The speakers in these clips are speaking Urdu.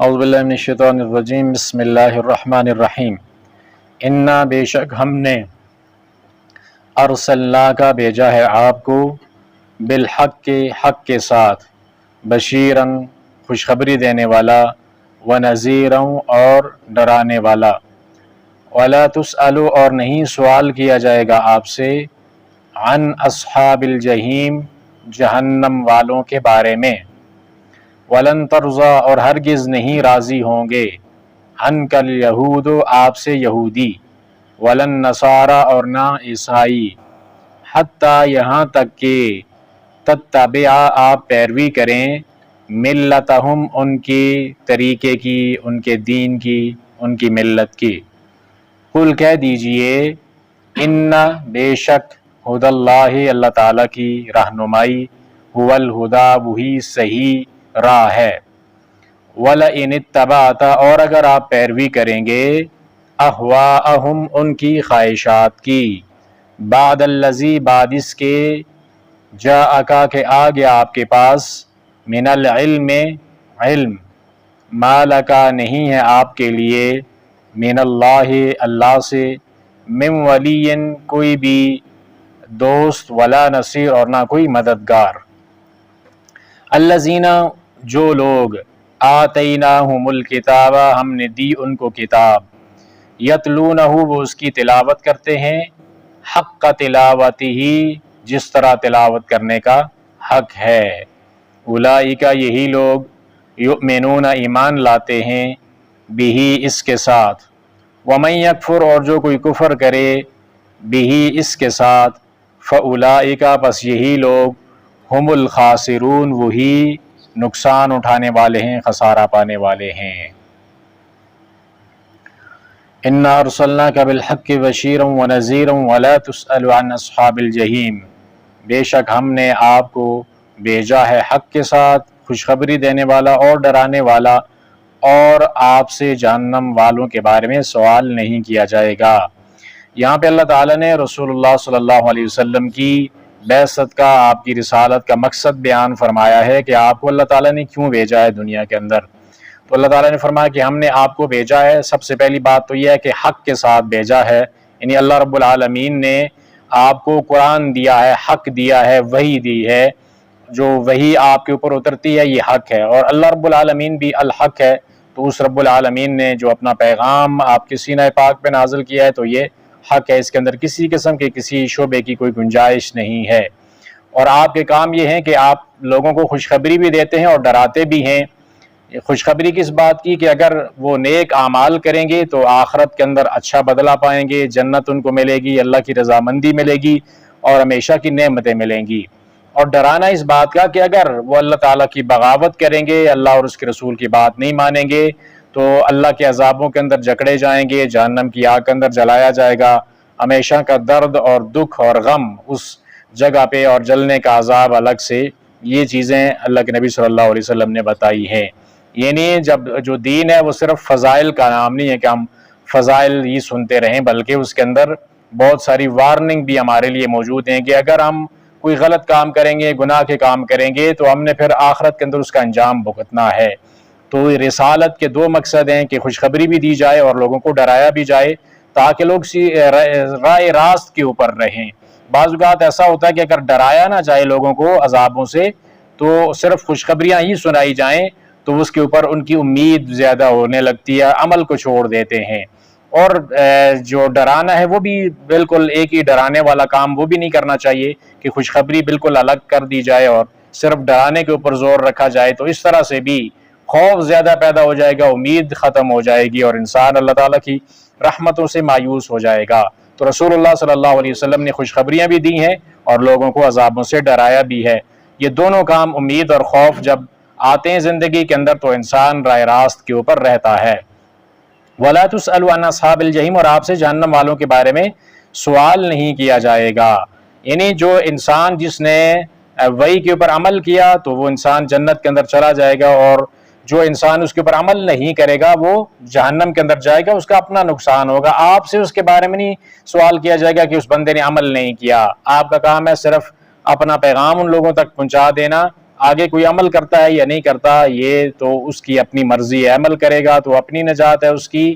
اعوذ باللہ من الشیطان الرجیم بسم اللہ الرحمن الرحیم انا بے شک ہم نے ارسلنا کا بھیجا ہے آپ کو بالحق کے حق کے ساتھ بشیرن خوشخبری دینے والا ونذیرا اور ڈرانے والا ولا تسألوا اور نہیں سوال کیا جائے گا آپ سے عن اصحاب الجحیم جہنم والوں کے بارے میں ولن ترضا اور ہرگز نہیں راضی ہوں گے عنک الیہود آپ سے یہودی ولن نصارا اور نہ عیسائی حتیٰ یہاں تک کہ تتبع آپ پیروی کریں ملتہم ان کی طریقے کی، ان کے دین کی، ان کی ملت کی۔ قل کہہ دیجئے ان بے شک ہدی اللہ اللہ تعالیٰ کی رہنمائی هو الہدا وہی صحیح راہ ہے۔ وَلَئِنِ اتَّبَعْتَ اور اگر آپ پیروی کریں گے اہواءہم ان کی خواہشات کی بعد الذی بعد اس کے جاءک کہ آ گیا آپ کے پاس من العلم علم ما لکا نہیں ہے آپ کے لیے من اللہ اللہ سے من ولی کوئی بھی دوست ولا نصیر اور نہ کوئی مددگار۔ الذین جو لوگ آتیناہم الکتاب ہم نے دی ان کو کتاب یتلونہ وہ اس کی تلاوت کرتے ہیں حق تلاوتہ جس طرح تلاوت کرنے کا حق ہے۔ اولئک یہی لوگ یؤمنون ایمان لاتے ہیں بہ اس کے ساتھ ومن یکفر اور جو کوئی کفر کرے بہ اس کے ساتھ فاولئک پس یہی لوگ ہم الخاسرون وہی نقصان اٹھانے والے ہیں، خسارہ پانے والے ہیں۔ انا ارسلناک بالحق بشیرا ونذیرا ولا تسأل عن اصحاب الجحیم بے شک ہم نے آپ کو بھیجا ہے حق کے ساتھ خوشخبری دینے والا اور ڈرانے والا، اور آپ سے جہنم والوں کے بارے میں سوال نہیں کیا جائے گا۔ یہاں پہ اللہ تعالیٰ نے رسول اللہ صلی اللہ علیہ وسلم کی بعثت کا، آپ کی رسالت کا مقصد بیان فرمایا ہے کہ آپ کو اللہ تعالیٰ نے کیوں بھیجا ہے دنیا کے اندر۔ تو اللہ تعالیٰ نے فرمایا کہ ہم نے آپ کو بھیجا ہے، سب سے پہلی بات تو یہ ہے کہ حق کے ساتھ بھیجا ہے، یعنی اللہ رب العالمین نے آپ کو قرآن دیا ہے، حق دیا ہے، وحی دی ہے، جو وحی آپ کے اوپر اترتی ہے یہ حق ہے، اور اللہ رب العالمین بھی الحق ہے، تو اس رب العالمین نے جو اپنا پیغام آپ کے سینہ پاک پہ نازل کیا ہے تو یہ حق ہے، اس کے اندر کسی قسم کے کسی شعبے کی کوئی گنجائش نہیں ہے۔ اور آپ کے کام یہ ہیں کہ آپ لوگوں کو خوشخبری بھی دیتے ہیں اور ڈراتے بھی ہیں۔ خوشخبری کس بات کی کہ اگر وہ نیک اعمال کریں گے تو آخرت کے اندر اچھا بدلہ پائیں گے، جنت ان کو ملے گی، اللہ کی رضامندی ملے گی اور ہمیشہ کی نعمتیں ملیں گی۔ اور ڈرانا اس بات کا کہ اگر وہ اللہ تعالیٰ کی بغاوت کریں گے، اللہ اور اس کے رسول کی بات نہیں مانیں گے تو اللہ کے عذابوں کے اندر جکڑے جائیں گے، جہنم کی آگ کے اندر جلایا جائے گا، ہمیشہ کا درد اور دکھ اور غم اس جگہ پہ اور جلنے کا عذاب الگ سے، یہ چیزیں اللہ کے نبی صلی اللہ علیہ وسلم نے بتائی ہیں۔ یعنی جو دین ہے وہ صرف فضائل کا نام نہیں ہے کہ ہم فضائل ہی سنتے رہیں، بلکہ اس کے اندر بہت ساری وارننگ بھی ہمارے لیے موجود ہیں کہ اگر ہم کوئی غلط کام کریں گے، گناہ کے کام کریں گے تو ہم نے پھر آخرت کے اندر اس کا انجام بھگتنا ہے۔ تو رسالت کے دو مقصد ہیں کہ خوشخبری بھی دی جائے اور لوگوں کو ڈرایا بھی جائے تاکہ لوگ راہ راست کے اوپر رہیں۔ بعض اوقات ایسا ہوتا ہے کہ اگر ڈرایا نہ جائے لوگوں کو عذابوں سے تو صرف خوشخبریاں ہی سنائی جائیں تو اس کے اوپر ان کی امید زیادہ ہونے لگتی ہے، عمل کو چھوڑ دیتے ہیں۔ اور جو ڈرانا ہے وہ بھی بالکل ایک ہی ڈرانے والا کام وہ بھی نہیں کرنا چاہیے کہ خوشخبری بالکل الگ کر دی جائے اور صرف ڈرانے کے اوپر زور رکھا جائے، تو اس طرح سے بھی خوف زیادہ پیدا ہو جائے گا، امید ختم ہو جائے گی اور انسان اللہ تعالیٰ کی رحمتوں سے مایوس ہو جائے گا۔ تو رسول اللہ صلی اللہ علیہ وسلم نے خوشخبریاں بھی دی ہیں اور لوگوں کو عذابوں سے ڈرایا بھی ہے۔ یہ دونوں کام امید اور خوف جب آتے ہیں زندگی کے اندر تو انسان راہ راست کے اوپر رہتا ہے۔ وَلَا تُسْأَلُوا عَنْ أَصْحَابِ الْجَحِيمِ اور آپ سے جہنم والوں کے بارے میں سوال نہیں کیا جائے گا۔ یعنی جو انسان جس نے وحی کے اوپر عمل کیا تو وہ انسان جنت کے اندر چلا جائے گا، اور جو انسان اس کے اوپر عمل نہیں کرے گا وہ جہنم کے اندر جائے گا، اس کا اپنا نقصان ہوگا۔ آپ سے اس کے بارے میں نہیں سوال کیا جائے گا کہ اس بندے نے عمل نہیں کیا، آپ کا کام ہے صرف اپنا پیغام ان لوگوں تک پہنچا دینا، آگے کوئی عمل کرتا ہے یا نہیں کرتا یہ تو اس کی اپنی مرضی ہے، عمل کرے گا تو اپنی نجات ہے اس کی،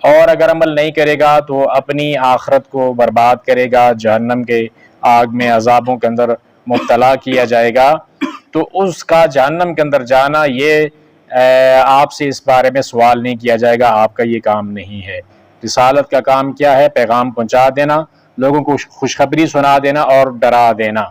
اور اگر عمل نہیں کرے گا تو اپنی آخرت کو برباد کرے گا، جہنم کے آگ میں عذابوں کے اندر مبتلا کیا جائے گا۔ تو اس کا جہنم کے اندر جانا یہ آپ سے اس بارے میں سوال نہیں کیا جائے گا، آپ کا یہ کام نہیں ہے۔ رسالت کا کام کیا ہے؟ پیغام پہنچا دینا، لوگوں کو خوشخبری سنا دینا اور ڈرا دینا۔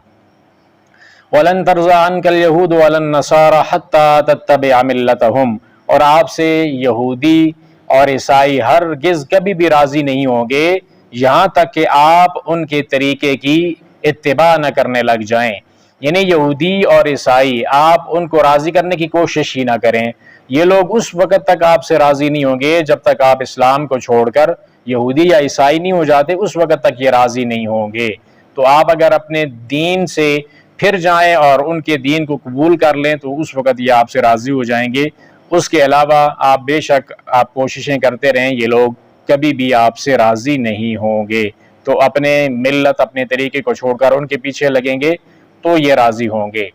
وَلَن تَرْضَىٰ عَنْكَ الْيَهُودُ وَلَا النَّصَارَىٰ حَتَّىٰ تَتَّبِعَ مِلَّتَهُمْ، اور آپ سے یہودی اور عیسائی ہرگز کبھی بھی راضی نہیں ہوں گے یہاں تک کہ آپ ان کے طریقے کی اتباع نہ کرنے لگ جائیں۔ یعنی یہودی اور عیسائی آپ ان کو راضی کرنے کی کوشش ہی نہ کریں، یہ لوگ اس وقت تک آپ سے راضی نہیں ہوں گے جب تک آپ اسلام کو چھوڑ کر یہودی یا عیسائی نہیں ہو جاتے، اس وقت تک یہ راضی نہیں ہوں گے۔ تو آپ اگر اپنے دین سے پھر جائیں اور ان کے دین کو قبول کر لیں تو اس وقت یہ آپ سے راضی ہو جائیں گے، اس کے علاوہ آپ بے شک آپ کوششیں کرتے رہیں، یہ لوگ کبھی بھی آپ سے راضی نہیں ہوں گے۔ تو اپنے ملت، اپنے طریقے کو چھوڑ کر ان کے پیچھے لگیں گے تو یہ راضی ہوں گے۔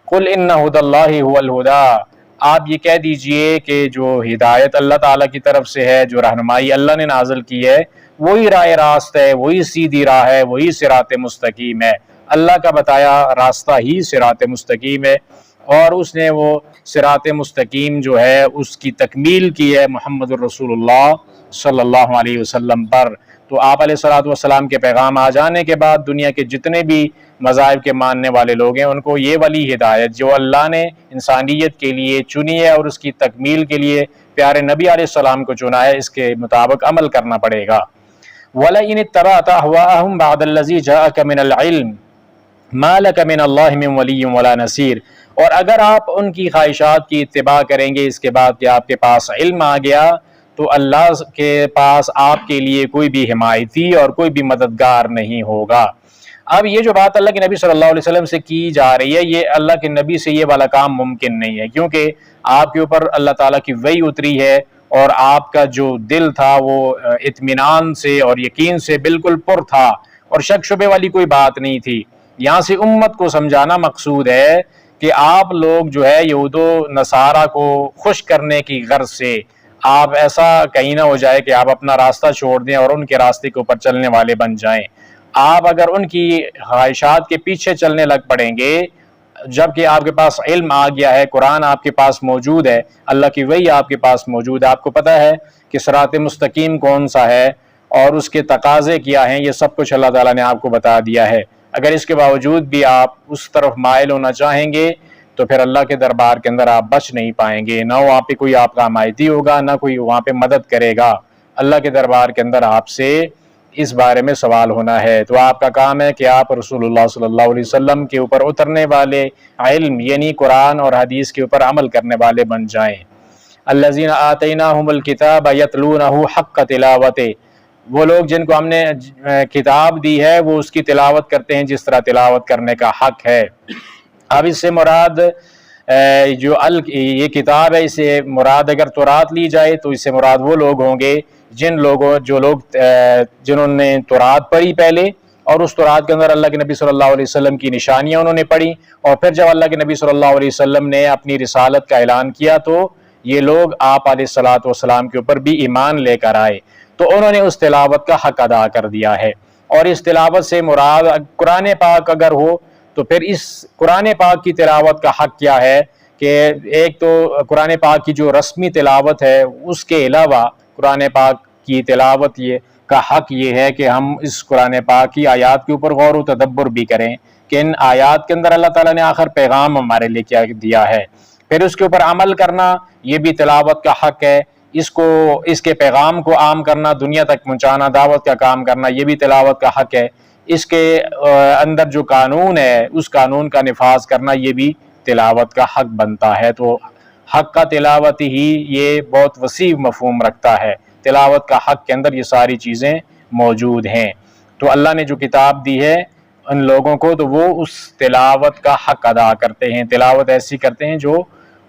قُلْ إِنَّ هُدَى اللَّهِ هُوَ الْهُدَىٰ، آپ یہ کہہ دیجئے کہ جو ہدایت اللہ تعالیٰ کی طرف سے ہے، جو رہنمائی اللہ نے نازل کی ہے، وہی راہ راست ہے، وہی سیدھی راہ ہے، وہی صراط مستقیم ہے۔ اللہ کا بتایا راستہ ہی صراط مستقیم ہے، اور اس نے وہ صراط مستقیم جو ہے اس کی تکمیل کی ہے محمد الرسول اللہ صلی اللہ علیہ وسلم پر۔ تو آپ علیہ الصلوۃ والسلام کے پیغام آ جانے کے بعد دنیا کے جتنے بھی مذاہب کے ماننے والے لوگ ہیں ان کو یہ والی ہدایت جو اللہ نے انسانیت کے لیے چنی ہے اور اس کی تکمیل کے لیے پیارے نبی علیہ السلام کو چنا ہے، اس کے مطابق عمل کرنا پڑے گا۔ وَلَئِنِ اتَّبَعْتَ أَهْوَاءَهُمْ بَعْدَ الَّذِي جَاءَكَ مِنَ الْعِلْمِ مَا لَكَ مِنَ اللَّهِ مِنْ وَلِيٍّ وَلَا نَصِيرٍ، اور اگر آپ ان کی خواہشات کی اتباع کریں گے اس کے بعد کہ آپ کے پاس علم آ گیا، تو اللہ کے پاس آپ کے لیے کوئی بھی حمایتی اور کوئی بھی مددگار نہیں ہوگا۔ اب یہ جو بات اللہ کے نبی صلی اللہ علیہ وسلم سے کی جا رہی ہے، یہ اللہ کے نبی سے یہ والا کام ممکن نہیں ہے، کیونکہ آپ کے اوپر اللہ تعالیٰ کی وحی اتری ہے اور آپ کا جو دل تھا وہ اطمینان سے اور یقین سے بالکل پر تھا اور شک شبے والی کوئی بات نہیں تھی۔ یہاں سے امت کو سمجھانا مقصود ہے کہ آپ لوگ جو ہے یہود و نصارہ کو خوش کرنے کی غرض سے آپ ایسا کہیں نہ ہو جائے کہ آپ اپنا راستہ چھوڑ دیں اور ان کے راستے کے اوپر چلنے والے بن جائیں۔ آپ اگر ان کی خواہشات کے پیچھے چلنے لگ پڑیں گے جبکہ آپ کے پاس علم آ گیا ہے، قرآن آپ کے پاس موجود ہے، اللہ کی وحی آپ کے پاس موجود ہے، آپ کو پتہ ہے کہ صراط مستقیم کون سا ہے اور اس کے تقاضے کیا ہیں، یہ سب کچھ اللہ تعالیٰ نے آپ کو بتا دیا ہے۔ اگر اس کے باوجود بھی آپ اس طرف مائل ہونا چاہیں گے تو پھر اللہ کے دربار کے اندر آپ بچ نہیں پائیں گے، نہ وہاں پہ کوئی آپ کا حمایتی ہوگا، نہ کوئی وہاں پہ مدد کرے گا۔ اللہ کے دربار کے اندر آپ سے اس بارے میں سوال ہونا ہے۔ تو آپ کا کام ہے کہ آپ رسول اللہ صلی اللہ علیہ وسلم کے اوپر اترنے والے علم یعنی قرآن اور حدیث کے اوپر عمل کرنے والے بن جائیں۔ الذین آتیناہم الکتاب یتلونہ حق تلاوتہ، وہ لوگ جن کو ہم نے کتاب دی ہے وہ اس کی تلاوت کرتے ہیں جس طرح تلاوت کرنے کا حق ہے۔ اب اس سے مراد جو یہ کتاب ہے، اسے مراد اگر تورات لی جائے تو اس سے مراد وہ لوگ ہوں گے جنہوں نے تورات پڑھی پہلے، اور اس تورات کے اندر اللہ کے نبی صلی اللہ علیہ وسلم کی نشانیاں انہوں نے پڑھی، اور پھر جب اللہ کے نبی صلی اللہ علیہ وسلم نے اپنی رسالت کا اعلان کیا تو یہ لوگ آپ علیہ الصلوۃ والسلام کے اوپر بھی ایمان لے کر آئے، تو انہوں نے اس تلاوت کا حق ادا کر دیا ہے۔ اور اس تلاوت سے مراد قرآن پاک اگر ہو تو پھر اس قرآن پاک کی تلاوت کا حق کیا ہے کہ ایک تو قرآن پاک کی جو رسمی تلاوت ہے اس کے علاوہ قرآن پاک کی تلاوت کا حق یہ ہے کہ ہم اس قرآن پاک کی آیات کے اوپر غور و تدبر بھی کریں کہ ان آیات کے اندر اللہ تعالیٰ نے آخر پیغام ہمارے لیے کیا دیا ہے، پھر اس کے اوپر عمل کرنا یہ بھی تلاوت کا حق ہے، اس کے پیغام کو عام کرنا، دنیا تک پہنچانا، دعوت کا کام کرنا یہ بھی تلاوت کا حق ہے، اس کے اندر جو قانون ہے اس قانون کا نفاذ کرنا یہ بھی تلاوت کا حق بنتا ہے۔ تو حق کا تلاوت ہی یہ بہت وسیع مفہوم رکھتا ہے، تلاوت کا حق کے اندر یہ ساری چیزیں موجود ہیں۔ تو اللہ نے جو کتاب دی ہے ان لوگوں کو تو وہ اس تلاوت کا حق ادا کرتے ہیں، تلاوت ایسی کرتے ہیں جو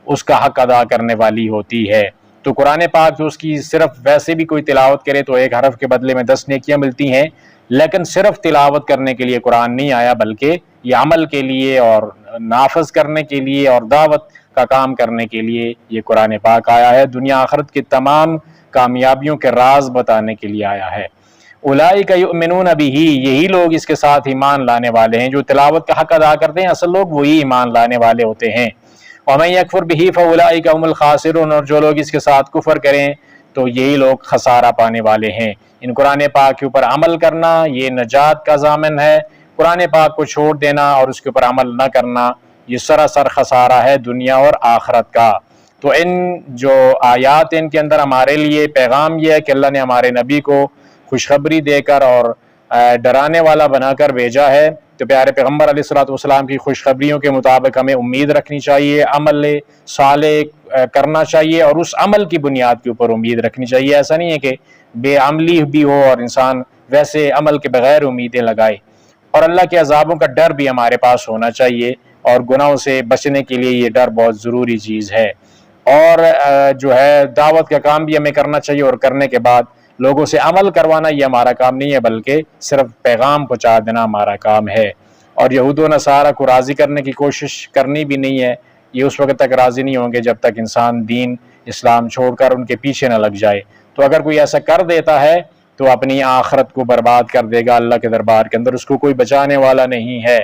اس کا حق ادا کرنے والی ہوتی ہے۔ تو قرآن پاک جو اس کی صرف ویسے بھی کوئی تلاوت کرے تو ایک حرف کے بدلے میں 10 نیکیاں ملتی ہیں، لیکن صرف تلاوت کرنے کے لیے قرآن نہیں آیا، بلکہ یہ عمل کے لیے اور نافذ کرنے کے لیے اور دعوت کا کام کرنے کے لیے یہ قرآن پاک آیا ہے، دنیا آخرت کی تمام کامیابیوں کے راز بتانے کے لیے آیا ہے۔ اولئک یؤمنون بہ، یہی لوگ اس کے ساتھ ایمان لانے والے ہیں، جو تلاوت کا حق ادا کرتے ہیں اصل لوگ وہی ایمان لانے والے ہوتے ہیں۔ ومن یکفر بہ فاولئک هم الخاسرون، اور جو لوگ اس کے ساتھ کفر کریں تو یہی لوگ خسارہ پانے والے ہیں۔ ان قرآن پاک کے اوپر عمل کرنا یہ نجات کا ضامن ہے، قرآن پاک کو چھوڑ دینا اور اس کے اوپر عمل نہ کرنا یہ سراسر خسارہ ہے دنیا اور آخرت کا۔ تو ان جو آیات ان کے اندر ہمارے لیے پیغام یہ ہے کہ اللہ نے ہمارے نبی کو خوشخبری دے کر اور ڈرانے والا بنا کر بھیجا ہے، تو پیارے پیغمبر علیہ الصلوۃ والسلام کی خوشخبریوں کے مطابق ہمیں امید رکھنی چاہیے، عمل صالح کرنا چاہیے اور اس عمل کی بنیاد کے اوپر امید رکھنی چاہیے۔ ایسا نہیں ہے کہ بے عملی بھی ہو اور انسان ویسے عمل کے بغیر امیدیں لگائے۔ اور اللہ کے عذابوں کا ڈر بھی ہمارے پاس ہونا چاہیے، اور گناہوں سے بچنے کے لیے یہ ڈر بہت ضروری چیز ہے۔ اور جو ہے دعوت کا کام بھی ہمیں کرنا چاہیے، اور کرنے کے بعد لوگوں سے عمل کروانا یہ ہمارا کام نہیں ہے، بلکہ صرف پیغام پہنچا دینا ہمارا کام ہے۔ اور یہود و نصارہ کو راضی کرنے کی کوشش کرنی بھی نہیں ہے، یہ اس وقت تک راضی نہیں ہوں گے جب تک انسان دین اسلام چھوڑ کر ان کے پیچھے نہ لگ جائے۔ تو اگر کوئی ایسا کر دیتا ہے تو اپنی آخرت کو برباد کر دے گا، اللہ کے دربار کے اندر اس کو کوئی بچانے والا نہیں ہے۔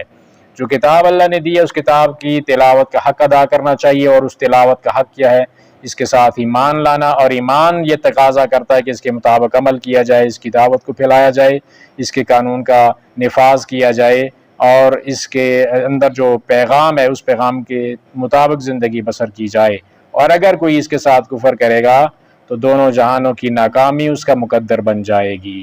جو کتاب اللہ نے دی ہے اس کتاب کی تلاوت کا حق ادا کرنا چاہیے، اور اس تلاوت کا حق کیا ہے؟ اس کے ساتھ ایمان لانا، اور ایمان یہ تقاضا کرتا ہے کہ اس کے مطابق عمل کیا جائے، اس کی دعوت کو پھیلایا جائے، اس کے قانون کا نفاذ کیا جائے، اور اس کے اندر جو پیغام ہے اس پیغام کے مطابق زندگی بسر کی جائے۔ اور اگر کوئی اس کے ساتھ کفر کرے گا تو دونوں جہانوں کی ناکامی اس کا مقدر بن جائے گی۔